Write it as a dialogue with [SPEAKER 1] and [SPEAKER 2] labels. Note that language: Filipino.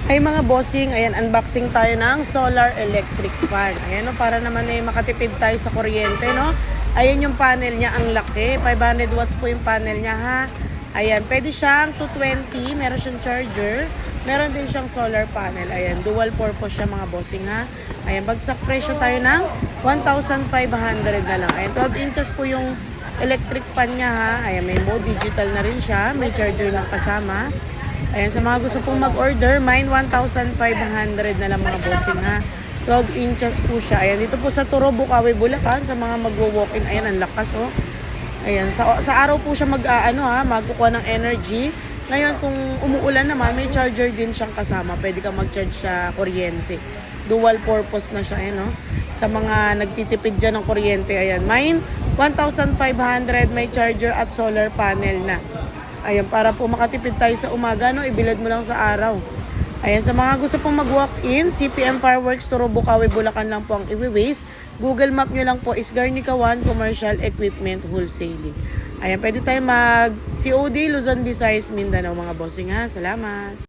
[SPEAKER 1] Ay mga bossing, ayan, unboxing tayo ng solar electric fan. Ayan, no, para naman makatipid tayo sa kuryente, no? Ayan yung panel niya, ang laki. 500 watts po yung panel niya, ha? Ayan, pwede siyang 220, meron siyang charger. Meron din siyang solar panel. Ayan, dual purpose siya mga bossing, ha? Ayan, bagsak presyo tayo ng 1,500 na lang. Ayan, 12 inches po yung electric fan niya, ha? Ayan, may mode, digital na rin siya. May charger lang kasama. Ayan, sa mga gusto pong mag-order, mine 1,500 na lang mga bossing, ha. 12 inches po siya. Ayan, dito po sa Turo, Bukawi, Bulacan, sa mga magwo-walk-in. Ayan, ang lakas, oh. Ayan, sa araw po siya magkukuha ng energy. Ngayon, kung umuulan naman, may charger din siyang kasama. Pwede ka mag-charge sa kuryente. Dual purpose na siya, ayan, oh. Sa mga nagtitipid dyan ng kuryente, ayan. Mine, 1,500, may charger at solar panel na. Ayan, para po makatipid tayo sa umaga, no? Ibilad mo lang sa araw. Ayan, sa mga gusto pong mag-walk-in, CPM Fireworks, Turo, Bukawi, Bulacan lang po ang i-waste. Google Map nyo lang po is Garnica 1 Commercial Equipment Wholesaling. Ayan, pwede tayo mag-COD, Luzon, Visayas, Mindanao, mga bossing, ha. Salamat!